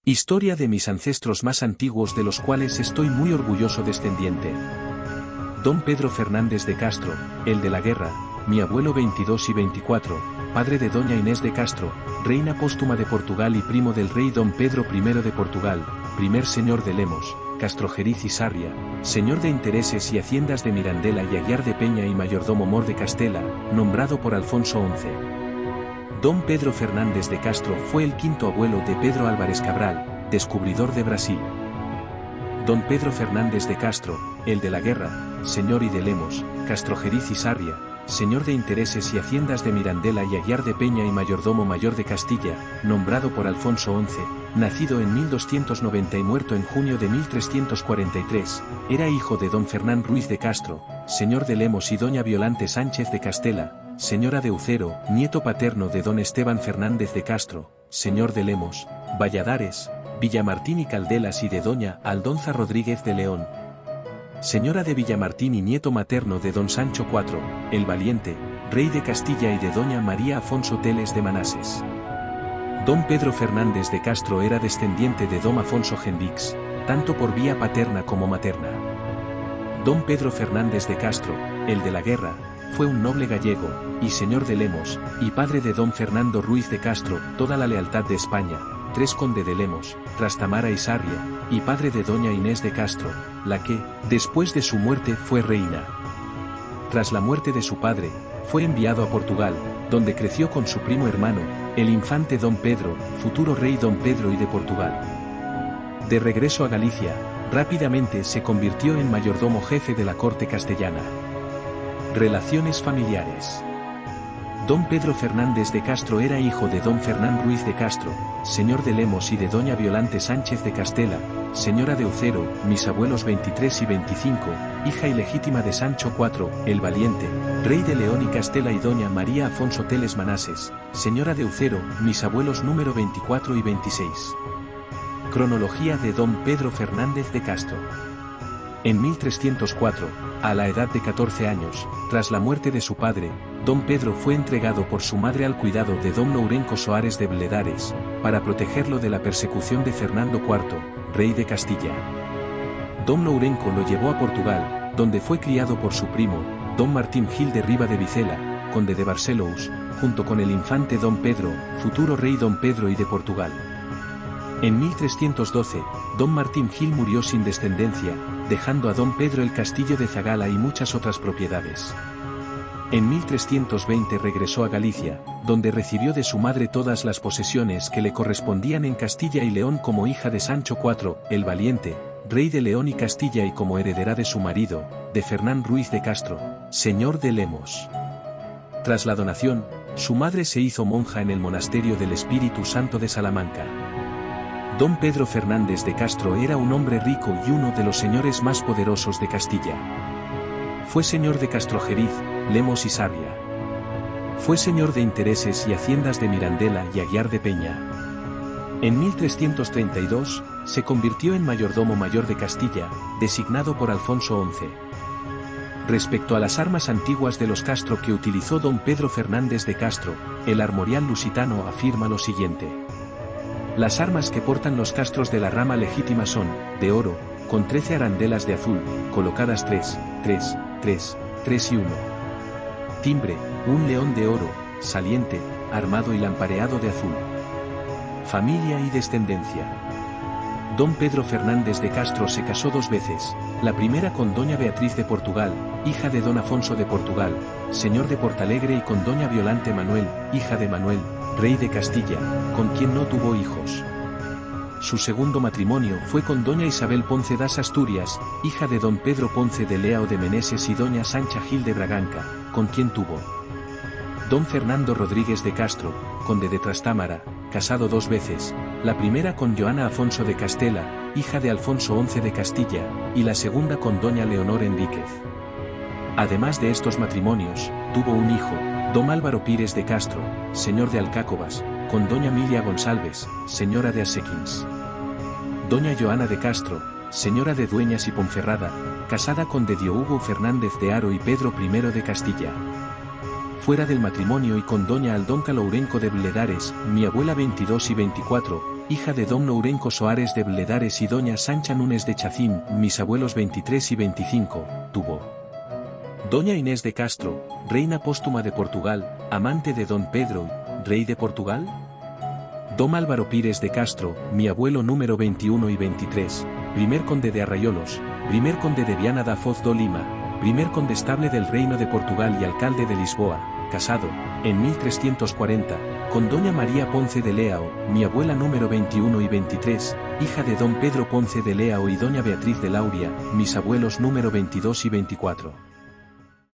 Historia de mis ancestros más antiguos de los cuales estoy muy orgulloso descendiente. Don Pedro Fernández de Castro, el de la guerra, mi abuelo 22 y 24, padre de doña Inés de Castro, reina póstuma de Portugal y primo del rey don Pedro I de Portugal, primer señor de Lemos, Castrojeriz y Sarria, señor de intereses y haciendas de Mirandela y Aguiar de Peña y mayordomo mor de Castela, nombrado por Alfonso XI. Don Pedro Fernández de Castro fue el quinto abuelo de Pedro Álvares Cabral, descubridor de Brasil. Don Pedro Fernández de Castro, el de la guerra, señor y de Lemos, Castrojeriz y Sarria, señor de intereses y haciendas de Mirandela y Aguiar de Peña y mayordomo mayor de Castilla, nombrado por Alfonso XI, nacido en 1290 y muerto en junio de 1343, era hijo de don Fernán Ruiz de Castro, señor de Lemos y doña Violante Sánchez de Castela, señora de Ucero, nieto paterno de don Esteban Fernández de Castro, señor de Lemos, Valladares, Villamartín y Caldelas y de doña Aldonza Rodríguez de León, señora de Villamartín y nieto materno de don Sancho IV, el Valiente, rey de Castilla y de doña María Afonso Teles de Manases. Don Pedro Fernández de Castro era descendiente de don Afonso Gendix, tanto por vía paterna como materna. Don Pedro Fernández de Castro, el de la guerra, fue un noble gallego, y señor de Lemos, y padre de don Fernando Ruiz de Castro, toda la lealtad de España, conde de Lemos, Trastamara y Sarria, y padre de doña Inés de Castro, la que, después de su muerte fue reina. Tras la muerte de su padre, fue enviado a Portugal, donde creció con su primo hermano, el infante don Pedro, futuro rey don Pedro I de Portugal. De regreso a Galicia, rápidamente se convirtió en mayordomo jefe de la corte castellana. Relaciones familiares. Don Pedro Fernández de Castro era hijo de don Fernán Ruiz de Castro, señor de Lemos y de doña Violante Sánchez de Castela, señora de Ucero, mis abuelos 23 y 25, hija ilegítima de Sancho IV, el Valiente, rey de León y Castela y doña María Afonso Teles Manases, señora de Ucero, mis abuelos número 24 y 26. Cronología de don Pedro Fernández de Castro. En 1304, a la edad de 14 años, tras la muerte de su padre, don Pedro fue entregado por su madre al cuidado de don Lourenco Soares de Bledares, para protegerlo de la persecución de Fernando IV, rey de Castilla. Don Lourenco lo llevó a Portugal, donde fue criado por su primo, don Martín Gil de Riba de Vicela, conde de Barcelous, junto con el infante don Pedro, futuro rey don Pedro I de Portugal. En 1312, don Martín Gil murió sin descendencia, dejando a don Pedro el castillo de Zagala y muchas otras propiedades. En 1320 regresó a Galicia, donde recibió de su madre todas las posesiones que le correspondían en Castilla y León como hija de Sancho IV, el Valiente, rey de León y Castilla y como heredera de su marido, de Fernán Ruiz de Castro, señor de Lemos. Tras la donación, su madre se hizo monja en el monasterio del Espíritu Santo de Salamanca. Don Pedro Fernández de Castro era un hombre rico y uno de los señores más poderosos de Castilla. Fue señor de Castrojeriz, Lemos y Sarria. Fue señor de intereses y haciendas de Mirandela y Aguiar de Peña. En 1332, se convirtió en mayordomo mayor de Castilla, designado por Alfonso XI. Respecto a las armas antiguas de los Castro que utilizó don Pedro Fernández de Castro, el armorial lusitano afirma lo siguiente. Las armas que portan los castros de la rama legítima son, de oro, con 13 arandelas de azul, colocadas 3, 3, 3, 3 y 1. Timbre, un león de oro, saliente, armado y lampareado de azul. Familia y descendencia. Don Pedro Fernández de Castro se casó dos veces, la primera con doña Beatriz de Portugal, hija de don Afonso de Portugal, señor de Portalegre y con doña Violante Manuel, hija de Manuel, rey de Castilla, con quien no tuvo hijos. Su segundo matrimonio fue con doña Isabel Ponce das Asturias, hija de don Pedro Ponce de Leao de Meneses y doña Sancha Gil de Braganca, con quien tuvo. Don Fernando Rodríguez de Castro, conde de Trastámara, casado dos veces, la primera con Joana Afonso de Castela, hija de Alfonso XI de Castilla, y la segunda con doña Leonor Enríquez. Además de estos matrimonios, tuvo un hijo, don Álvaro Pires de Castro, señor de Alcácobas, con doña Emilia González, señora de Asequins. Doña Joana de Castro, señora de Dueñas y Ponferrada, casada con de Diohugo Fernández de Haro y Pedro I de Castilla. Fuera del matrimonio y con doña Aldonca Lourenco de Bledares, mi abuela 22 y 24, hija de don Nourenco Soares de Bledares y doña Sancha Núñez de Chacín, mis abuelos 23 y 25, tuvo. Doña Inés de Castro, reina póstuma de Portugal, amante de don Pedro, rey de Portugal. Don Álvaro Pires de Castro, mi abuelo número 21 y 23, primer conde de Arraiolos, primer conde de Viana da Foz do Lima, primer condestable del Reino de Portugal y alcalde de Lisboa, casado, en 1340, con doña María Ponce de Leao, mi abuela número 21 y 23, hija de don Pedro Ponce de Leao y doña Beatriz de Lauria, mis abuelos número 22 y 24.